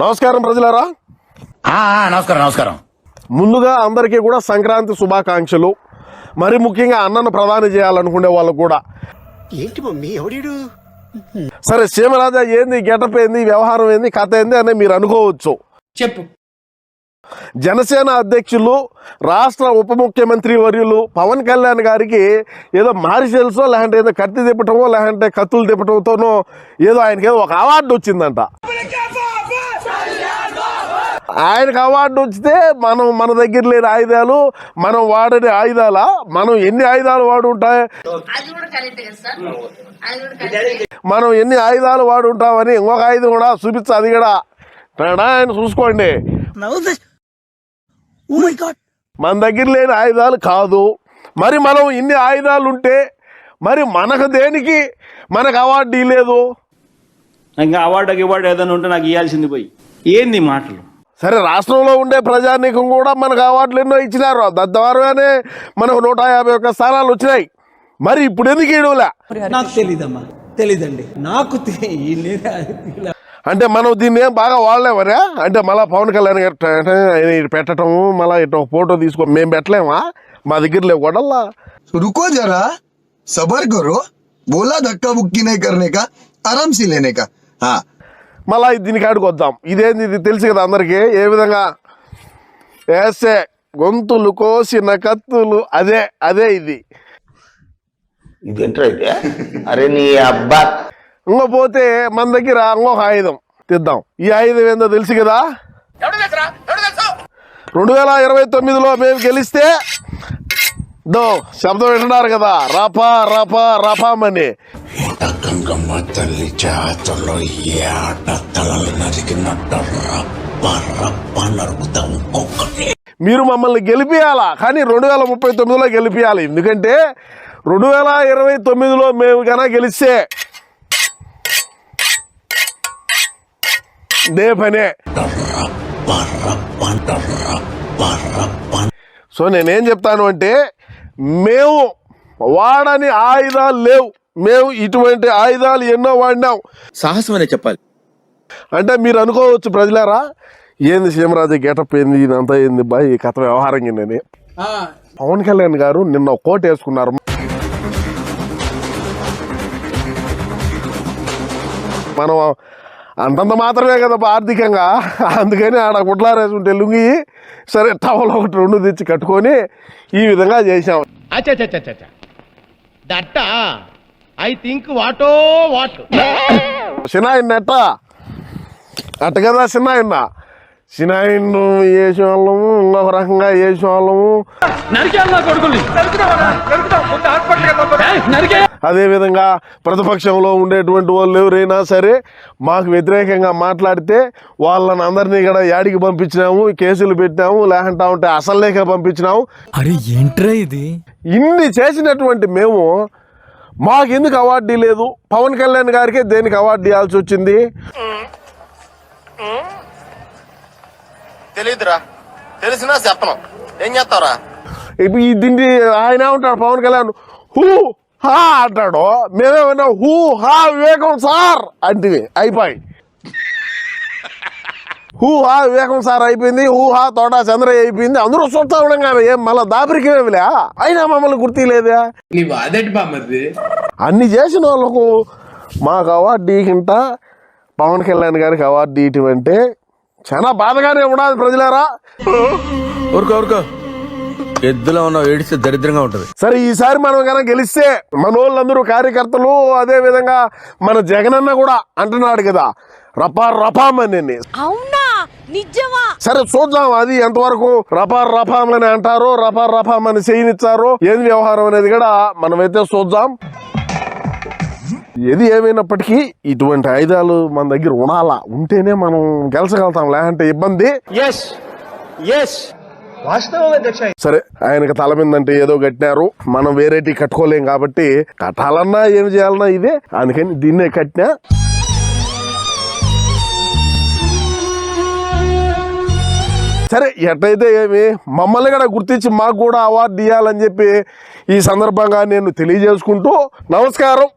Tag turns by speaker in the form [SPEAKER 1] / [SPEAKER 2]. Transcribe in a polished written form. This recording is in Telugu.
[SPEAKER 1] నమస్కారం ప్రజలారా.
[SPEAKER 2] నమస్కారం.
[SPEAKER 1] ముందుగా అందరికీ కూడా సంక్రాంతి శుభాకాంక్షలు. మరి ముఖ్యంగా అన్నను ప్రదానం చేయాలనుకునే వాళ్ళకు కూడా.
[SPEAKER 3] ఏంటి మమ్మీ ఎవడీడు?
[SPEAKER 1] సరే సీమరాజా ఏంది, గెటప్ ఏంది, వ్యవహారం ఏంది, కథ ఏంది అని మీరు అనుకోవచ్చు.
[SPEAKER 2] చెప్పు.
[SPEAKER 1] జనసేన అధ్యక్షులు రాష్ట్ర ఉప ముఖ్యమంత్రి వర్యులు పవన్ కళ్యాణ్ గారికి ఏదో మారిసేల్సో లేదంటే ఏదో కత్తి తిప్పటమో లేదంటే కత్తులు తిప్పటంతోనో ఏదో ఆయనకి ఏదో ఒక అవార్డు వచ్చిందంట. ఆయనకు అవార్డు వచ్చితే మన దగ్గర లేని ఆయుధాలు, మనం వాడని ఆయుధాలా, మనం ఎన్ని ఆయుధాలు వాడు ఉంటాయి, మనం ఎన్ని ఆయుధాలు వాడు ఉంటామని ఇంకొక ఆయుధం కూడా చూపించు. అది కూడా ఆయన చూసుకోండి. మన దగ్గర లేని ఆయుధాలు కాదు. మరి మనం ఇన్ని ఆయుధాలు ఉంటే మరి మనకు దేనికి మనకు అవార్డు ఇవ్వలేదు?
[SPEAKER 4] ఇంకా అవార్డు ఏదైనా ఉంటే నాకు ఇవ్వాల్సింది పోయి ఏంది మాటలు.
[SPEAKER 1] సరే రాష్ట్రంలో ఉండే ప్రజానీకం కూడా మనకు అవార్డులు ఎన్నో ఇచ్చినారు. తద్వారానే మనకు 151 స్థానాలు వచ్చినాయి. మరి ఇప్పుడు ఎందుకు ఇవ్వలే?
[SPEAKER 5] నాకు తెలీదమ్మా, తెలీదండి నాకు. అంటే
[SPEAKER 1] మనం దీన్ని ఏం బాగా వాడలేమరా? అంటే మళ్ళీ పవన్ కళ్యాణ్ గారు పెట్టడం, మళ్ళీ ఇటు ఫోటో తీసుకో మేము పెట్టలేమా? మా దగ్గర లేవు గొడవల్లా.
[SPEAKER 6] रुको जरा सबर करो, बोला धक्का बुक्की नहीं करने का, आराम से लेने का. हाँ
[SPEAKER 1] మళ్ళీ దీనికి ఆడికి వద్దాం. ఇదేంది, ఇది తెలుసు కదా అందరికీ. ఏ విధంగా వేసే గొంతులు కోసిన కత్తులు, అదే ఇది.
[SPEAKER 2] ఇదేంటైతే అరే నీ అబ్బా.
[SPEAKER 1] ఇంకపోతే మన దగ్గర ఇంకొక ఆయుధం తెద్దాం. ఈ ఆయుధం ఏందో తెలుసు కదా. 2029లో మేము గెలిస్తే శబ్దం వింటున్నారు కదా, రపా రపా రపామని.
[SPEAKER 3] గంగమ్మ తల్లి జాతరలో ఏ ఆట తలలు నరికినట్టు నరుకుతాం.
[SPEAKER 1] మీరు మమ్మల్ని గెలిపియాలా, కానీ 2039లో గెలిపియాలి. ఎందుకంటే 2029లో మేము కన్నా గెలిస్తే దే పనే. సో నేనేం చెప్తాను అంటే, మేము వాడని ఆయుధాలు లేవు. మేము ఇటువంటి ఆయుధాలు ఎన్నో వాడినాం.
[SPEAKER 2] సాహసం అనే చెప్పాలి.
[SPEAKER 1] అంటే మీరు అనుకోవచ్చు ప్రజలారా, ఏంది సీమరాజు గెటప్ ఏంది, ఇదంతా ఏంది బాయ్ ఈ కథ వ్యవహారం ఏంటని. పవన్ కళ్యాణ్ గారు నిన్న కోట్ వేసుకున్నారు. మనం అంతంత మాత్రమే కదా ఆర్థికంగా. అందుకని ఆడ కుట్లారేసుకుంటే లుంగి సరే టవల్ ఒకటి 2 తెచ్చి కట్టుకొని ఈ విధంగా చేసాం. చిన్నాయన్నట్ట అట్ట కదా. చిన్నాయన్ను వేసే వాళ్ళము, ఇంకొక రకంగా వేసే వాళ్ళము. అదేవిధంగా ప్రతిపక్షంలో ఉండేటువంటి వాళ్ళు ఎవరైనా సరే మాకు వ్యతిరేకంగా మాట్లాడితే వాళ్ళని అందరినీ కూడా యాడికి పంపించినాము, కేసులు పెట్టినాము, లేకుంటా ఉంటే అసలు లేక పంపించినాము.
[SPEAKER 5] అరే ఏంట్రా ఇది?
[SPEAKER 1] ఇన్ని చేసినటువంటి మేము మాకెందుకు అవార్డు లేదు? పవన్ కళ్యాణ్ గారికే దేనికి అవార్డు ఇవ్వాల్సి వచ్చింది?
[SPEAKER 2] తెలీదురా, తెలిసినా చెప్పను. ఏం చేస్తావురా?
[SPEAKER 1] దీన్ని ఆయన ఉంటాడు పవన్ కళ్యాణ్ హూ హా అంటాడు. మేమేమన్నా హూ హా వివేకం సార్ అంటే అయిపోయి. హూ హా వివేకం సార్ అయిపోయింది, హూ హా తోట చంద్రయ్య అయిపోయింది. అందరూ చూస్తా ఉండడం కానీ ఏం మళ్ళీ దాపరికేమిలే. అయినా మమ్మల్ని గుర్తిలేదా? అన్ని చేసిన వాళ్ళకు మాకు అవార్డు ఇయ్యకుంట పవన్ కళ్యాణ్ గారికి అవార్డు ఇవ్వటం అంటే చాలా బాధగానే ఉండదు ప్రజలారా.
[SPEAKER 7] ఊరుకో ఎద్దులో ఉన్న ఏడిస్తే దరిద్రంగా ఉంటది.
[SPEAKER 1] సరే ఈసారి మనం కనుక గెలిస్తే మన వాళ్ళందరూ కార్యకర్తలు, అదే విధంగా మన జగనన్న కూడా అంటున్నాడు కదా రపామని. సరే చూద్దాం అది ఎంతవరకు రపామని అంటారో, రపామని చేయనిచ్చారో, ఏది వ్యవహారం అనేది కూడా మనమైతే చూద్దాం. ఏది ఏమైనప్పటికీ ఇటువంటి ఆయుధాలు మన దగ్గర ఉండాలా, ఉంటేనే మనం గెలిచగలుగుతాం, లేదంటే ఇబ్బంది. సరే ఆయనకు తల మీదంటే ఏదో కట్టినారు, మనం వేరేటి కట్టుకోలేం కాబట్టి కట్టాలన్నా ఏమి చేయాలన్నా ఇదే, అందుకని దీన్నే కట్టినా. సరే ఎట్లయితే ఏమి, మమ్మల్ని కూడా గుర్తించి మాకు కూడా అవార్డు ఇవ్వాలని చెప్పి ఈ సందర్భంగా నేను తెలియజేసుకుంటూ నమస్కారం.